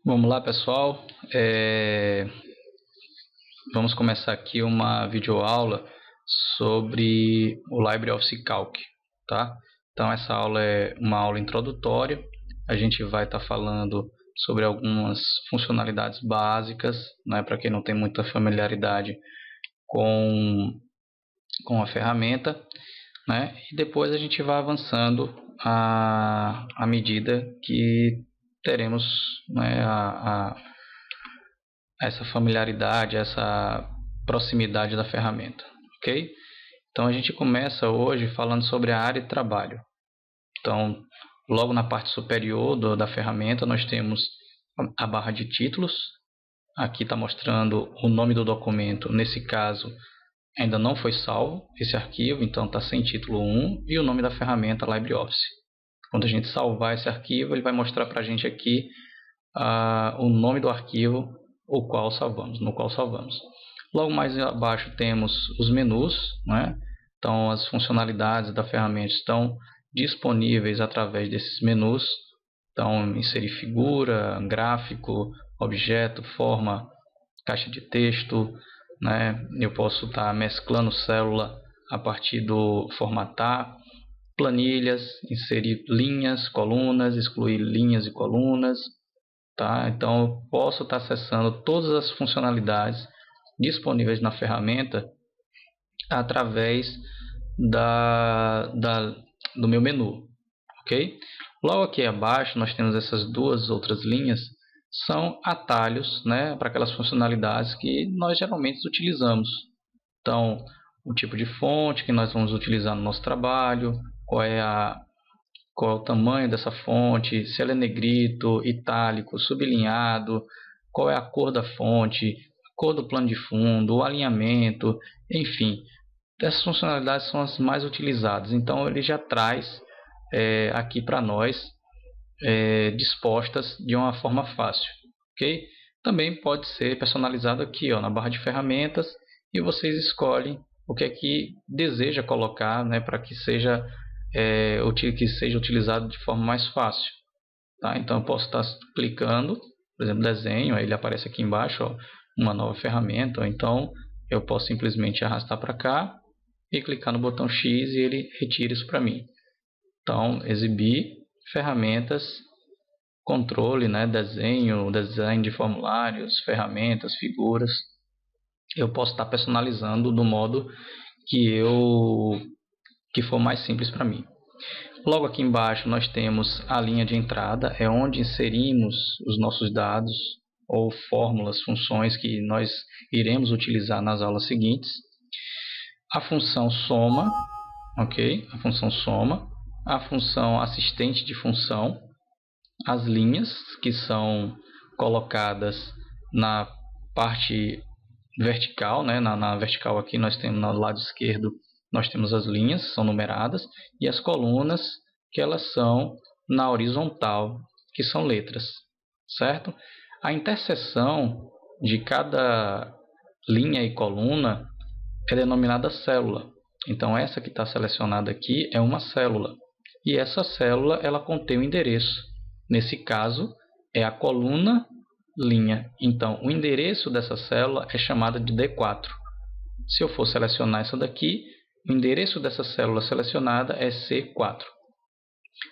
Vamos lá, pessoal. Vamos começar aqui uma videoaula sobre o LibreOffice Calc, tá? Então essa aula é uma aula introdutória. A gente vai estar falando sobre algumas funcionalidades básicas, né, para quem não tem muita familiaridade com a ferramenta, né? E depois a gente vai avançando à medida que teremos, né, essa familiaridade, essa proximidade da ferramenta, ok? Então a gente começa hoje falando sobre a área de trabalho. Então, logo na parte superior da ferramenta nós temos a barra de títulos. Aqui está mostrando o nome do documento. Nesse caso ainda não foi salvo esse arquivo, então está sem título 1, e o nome da ferramenta LibreOffice. Quando a gente salvar esse arquivo, ele vai mostrar para a gente aqui o nome do arquivo no qual salvamos. Logo mais abaixo temos os menus, né? Então as funcionalidades da ferramenta estão disponíveis através desses menus. Então inserir figura, gráfico, objeto, forma, caixa de texto, né? Eu posso estar mesclando célula a partir do formatar, planilhas, inserir linhas, colunas, excluir linhas e colunas, tá? Então eu posso estar acessando todas as funcionalidades disponíveis na ferramenta através do meu menu, ok? Logo aqui abaixo nós temos essas duas outras linhas, são atalhos, né, para aquelas funcionalidades que nós geralmente utilizamos. Então, o tipo de fonte que nós vamos utilizar no nosso trabalho, qual é o tamanho dessa fonte, se ela é negrito, itálico, sublinhado, qual é a cor da fonte, a cor do plano de fundo, o alinhamento, enfim. Essas funcionalidades são as mais utilizadas, então ele já traz aqui para nós dispostas de uma forma fácil, ok? Também pode ser personalizado aqui, ó, na barra de ferramentas, e vocês escolhem o que é que deseja colocar, né, para que seja utilizado de forma mais fácil, tá? Então eu posso estar clicando, por exemplo, desenho, aí ele aparece aqui embaixo, ó, uma nova ferramenta, ou então eu posso simplesmente arrastar para cá e clicar no botão X e ele retira isso para mim. Então, exibir, ferramentas, controle, né, desenho de formulários, ferramentas, figuras. Eu posso estar personalizando do modo que for mais simples para mim. Logo aqui embaixo nós temos a linha de entrada, é onde inserimos os nossos dados ou fórmulas, funções que nós iremos utilizar nas aulas seguintes. A função soma, ok? A função soma, a função assistente de função, as linhas que são colocadas na parte vertical, né? Na vertical aqui nós temos no lado esquerdo, nós temos as linhas, são numeradas, e as colunas, que elas são na horizontal, que são letras, certo? A interseção de cada linha e coluna é denominada célula. Então essa que está selecionada aqui é uma célula, e essa célula ela contém o endereço. Nesse caso é a coluna linha, então o endereço dessa célula é chamada de D4. Se eu for selecionar essa daqui, o endereço dessa célula selecionada é C4.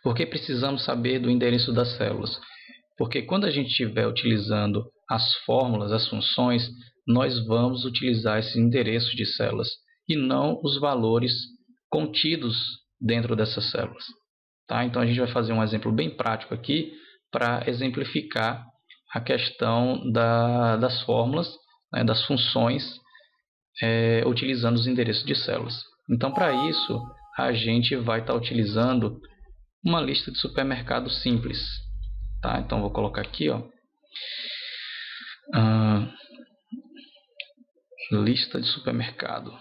Por que precisamos saber do endereço das células? Porque quando a gente estiver utilizando as fórmulas, as funções, nós vamos utilizar esses endereços de células e não os valores contidos dentro dessas células, tá? Então a gente vai fazer um exemplo bem prático aqui para exemplificar a questão das fórmulas, né, das funções, utilizando os endereços de células. Então, para isso, a gente vai estar utilizando uma lista de supermercado simples, tá? Então, vou colocar aqui, ó, lista de supermercado,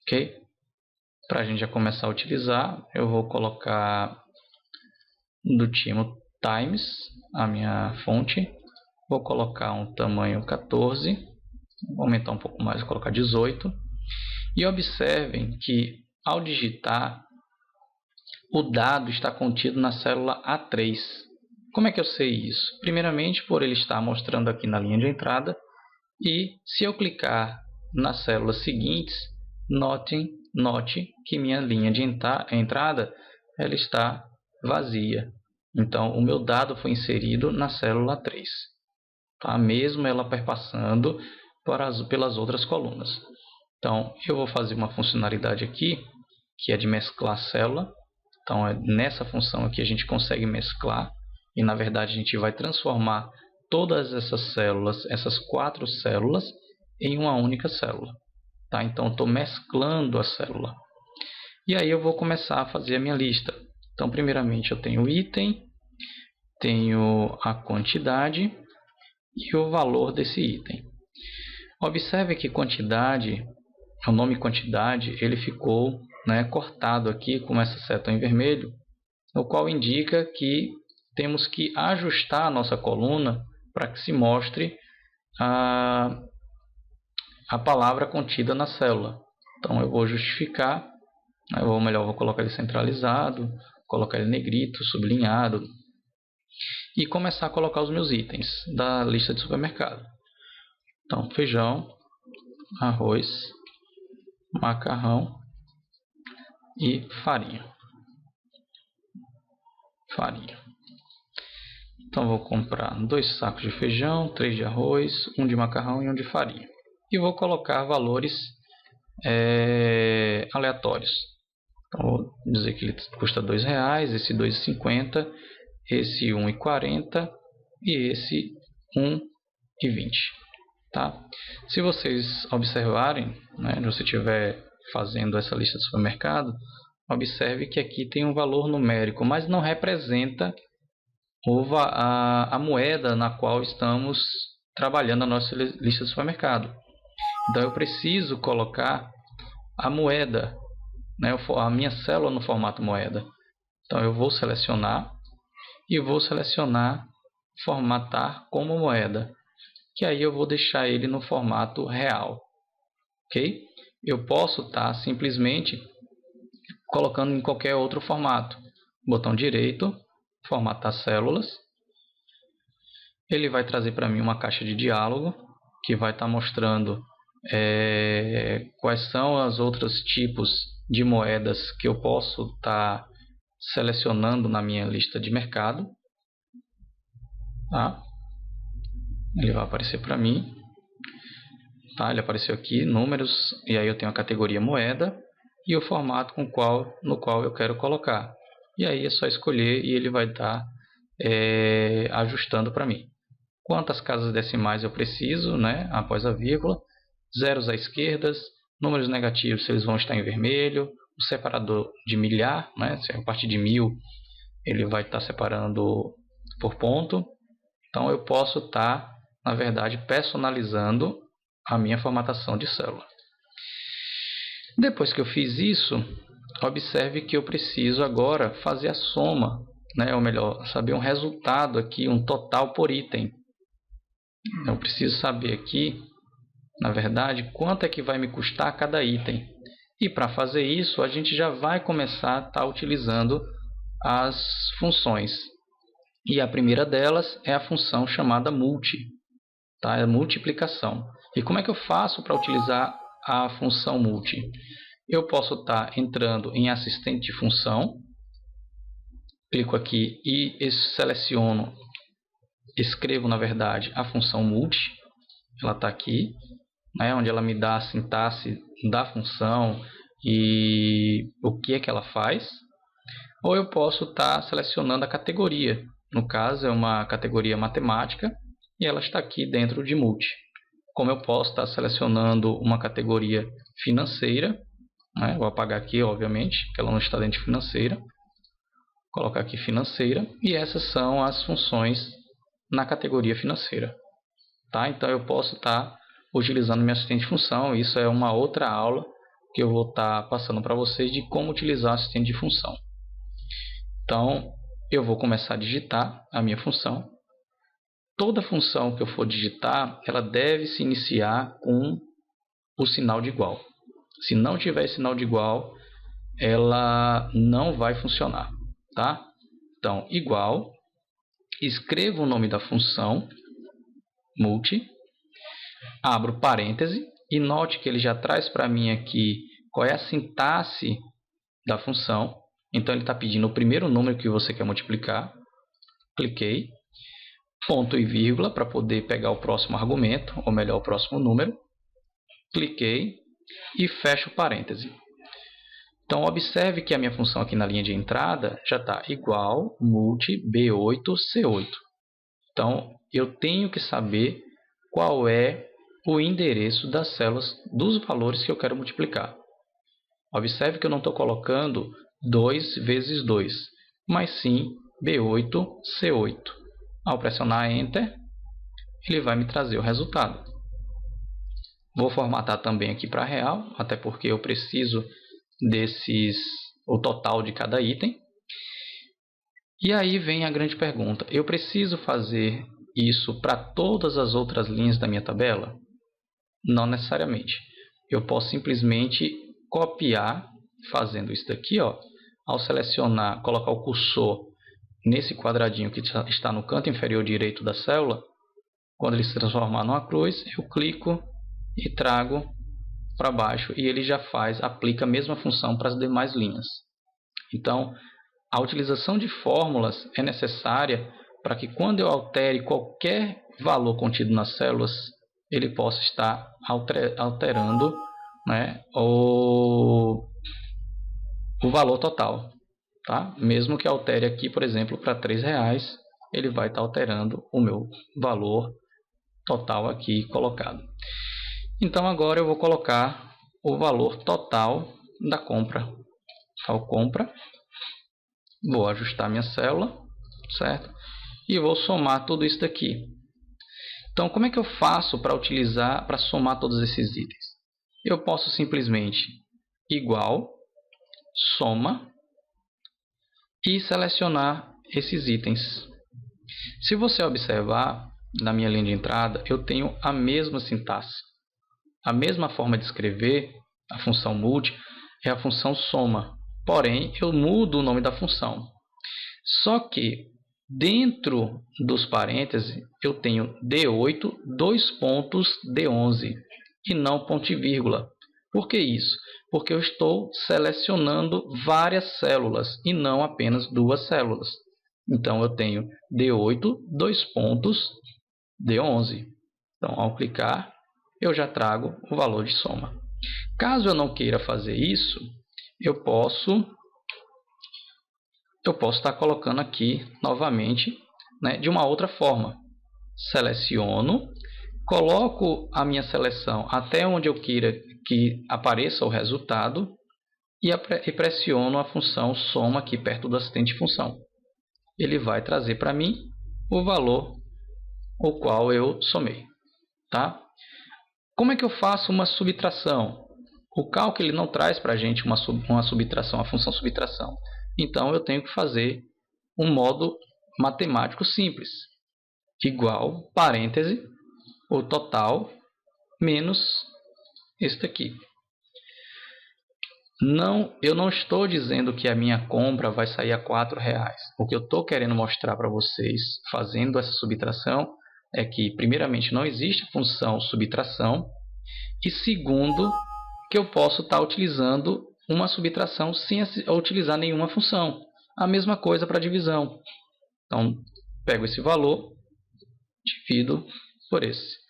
ok? Para a gente já começar a utilizar, eu vou colocar do tipo Times, a minha fonte, vou colocar um tamanho 14, vou aumentar um pouco mais, vou colocar 18, e observem que ao digitar o dado está contido na célula A3. Como é que eu sei isso? Primeiramente, por ele estar mostrando aqui na linha de entrada, e se eu clicar nas células seguintes, note que minha linha de entrada ela está vazia. Então, o meu dado foi inserido na célula 3, tá? Mesmo ela perpassando pelas outras colunas. Então, eu vou fazer uma funcionalidade aqui, que é de mesclar célula. Então, nessa função aqui a gente consegue mesclar, e na verdade a gente vai transformar todas essas células, essas 4 células, em uma única célula. Tá? Então, estou mesclando a célula. E aí eu vou começar a fazer a minha lista. Então, primeiramente eu tenho o item, tenho a quantidade e o valor desse item. Observe que quantidade, o nome quantidade, ele ficou, cortado aqui com essa seta em vermelho, o qual indica que temos que ajustar a nossa coluna para que se mostre a palavra contida na célula. Então eu vou justificar, vou colocar ele centralizado, colocar ele negrito, sublinhado, e começar a colocar os meus itens da lista de supermercado. Então, feijão, arroz, macarrão e farinha. Então, vou comprar 2 sacos de feijão, 3 de arroz, 1 de macarrão e 1 de farinha. E vou colocar valores aleatórios. Então, vou dizer que ele custa R$2, esse R$2,50, esse R$1,40 e esse R$1,20. Tá? Se vocês observarem, se você estiver fazendo essa lista de supermercado, observe que aqui tem um valor numérico, mas não representa a moeda na qual estamos trabalhando a nossa lista de supermercado. Então eu preciso colocar a moeda, a minha célula no formato moeda. Então eu vou selecionar e vou selecionar formatar como moeda, que aí eu vou deixar ele no formato real, ok? Eu posso estar simplesmente colocando em qualquer outro formato. Botão direito, formatar células. Ele vai trazer para mim uma caixa de diálogo que vai estar mostrando quais são os outros tipos de moedas que eu posso estar selecionando na minha lista de mercado. Tá? Ele vai aparecer para mim. Tá? Ele apareceu aqui, números, e aí eu tenho a categoria moeda e o formato no qual eu quero colocar. E aí é só escolher e ele vai estar ajustando para mim. Quantas casas decimais eu preciso, após a vírgula, zeros à esquerda, números negativos eles vão estar em vermelho, o separador de milhar, se a partir de 1000 ele vai estar separando por ponto. Então eu posso estar, na verdade, personalizando a minha formatação de célula. Depois que eu fiz isso, observe que eu preciso agora fazer a soma, ou melhor, saber um resultado aqui, um total por item. Eu preciso saber aqui, na verdade, quanto é que vai me custar cada item. E para fazer isso, a gente já vai começar a estar utilizando as funções. E a primeira delas é a função chamada multi, tá? É a multiplicação. E como é que eu faço para utilizar a função multi? Eu posso estar entrando em assistente de função, clico aqui e seleciono, escrevo na verdade a função multi, ela está aqui, onde ela me dá a sintaxe da função e o que é que ela faz. Ou eu posso estar selecionando a categoria, no caso é uma categoria matemática e ela está aqui dentro de multi. Como eu posso estar selecionando uma categoria financeira, vou apagar aqui obviamente, que ela não está dentro de financeira, colocar aqui financeira, e essas são as funções na categoria financeira. Tá? Então eu posso estar utilizando meu assistente de função, isso é uma outra aula que eu vou estar passando para vocês de como utilizar o assistente de função. Então eu vou começar a digitar a minha função. Toda função que eu for digitar, ela deve se iniciar com o sinal de igual. Se não tiver sinal de igual, ela não vai funcionar, tá? Então, igual, escrevo o nome da função multi, abro parêntese e note que ele já traz para mim aqui qual é a sintaxe da função. Então, ele está pedindo o primeiro número que você quer multiplicar. Cliquei. Ponto e vírgula para poder pegar o próximo argumento, ou melhor, o próximo número. Cliquei e fecho parêntese. Então, observe que a minha função aqui na linha de entrada já está igual multi B8C8. Então, eu tenho que saber qual é o endereço das células dos valores que eu quero multiplicar. Observe que eu não estou colocando 2 vezes 2, mas sim B8C8. Ao pressionar Enter, ele vai me trazer o resultado. Vou formatar também aqui para real, até porque eu preciso o total de cada item. E aí vem a grande pergunta: eu preciso fazer isso para todas as outras linhas da minha tabela? Não necessariamente. Eu posso simplesmente copiar, fazendo isso daqui, ó, ao selecionar, colocar o cursor nesse quadradinho que está no canto inferior direito da célula. Quando ele se transformar numa cruz, eu clico e trago para baixo e ele já aplica a mesma função para as demais linhas. Então, a utilização de fórmulas é necessária para que quando eu altere qualquer valor contido nas células, ele possa estar alterando, né, o valor total. Tá? Mesmo que altere aqui, por exemplo, para R$3, ele vai estar alterando o meu valor total aqui colocado. Então, agora eu vou colocar o valor total da compra. Tal compra. Vou ajustar minha célula, certo? E vou somar tudo isso daqui. Então, como é que eu faço para somar todos esses itens? Eu posso simplesmente igual, soma, e selecionar esses itens. Se você observar, na minha linha de entrada, eu tenho a mesma sintaxe. A mesma forma de escrever a função multi é a função soma. Porém, eu mudo o nome da função. Só que, dentro dos parênteses, eu tenho D8, dois pontos, D11, e não ponto e vírgula. Por que isso? Porque eu estou selecionando várias células e não apenas duas células. Então, eu tenho D8, dois pontos, D11. Então, ao clicar, eu já trago o valor de soma. Caso eu não queira fazer isso, eu posso estar colocando aqui novamente, né, de uma outra forma. Seleciono, coloco a minha seleção até onde eu queira que apareça o resultado e pressiono a função soma aqui perto do assistente de função. Ele vai trazer para mim o valor o qual eu somei. Tá? Como é que eu faço uma subtração? O cálculo ele não traz para a gente uma subtração, a função subtração. Então, eu tenho que fazer um modo matemático simples. Igual, parêntese, o total, menos este aqui. Eu não estou dizendo que a minha compra vai sair a R$4. O que eu estou querendo mostrar para vocês, fazendo essa subtração, é que, primeiramente, não existe função subtração, e segundo, que eu posso estar utilizando uma subtração sem utilizar nenhuma função. A mesma coisa para divisão. Então, pego esse valor, divido por esse.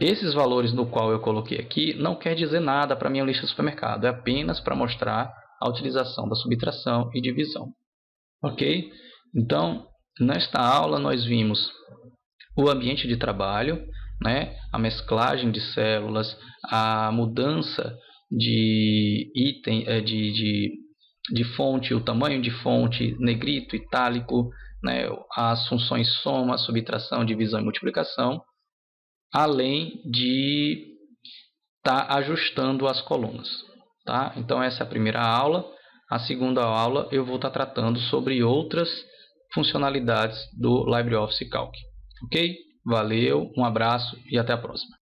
Esses valores no qual eu coloquei aqui não quer dizer nada para a minha lista de supermercado. É apenas para mostrar a utilização da subtração e divisão. Ok? Então, nesta aula nós vimos o ambiente de trabalho, né? A mesclagem de células, a mudança de item, de fonte, o tamanho de fonte, negrito, itálico, né? As funções soma, subtração, divisão e multiplicação, além de estar ajustando as colunas. Tá? Então, essa é a primeira aula. A segunda aula eu vou estar tratando sobre outras funcionalidades do LibreOffice Calc. Ok? Valeu, um abraço e até a próxima.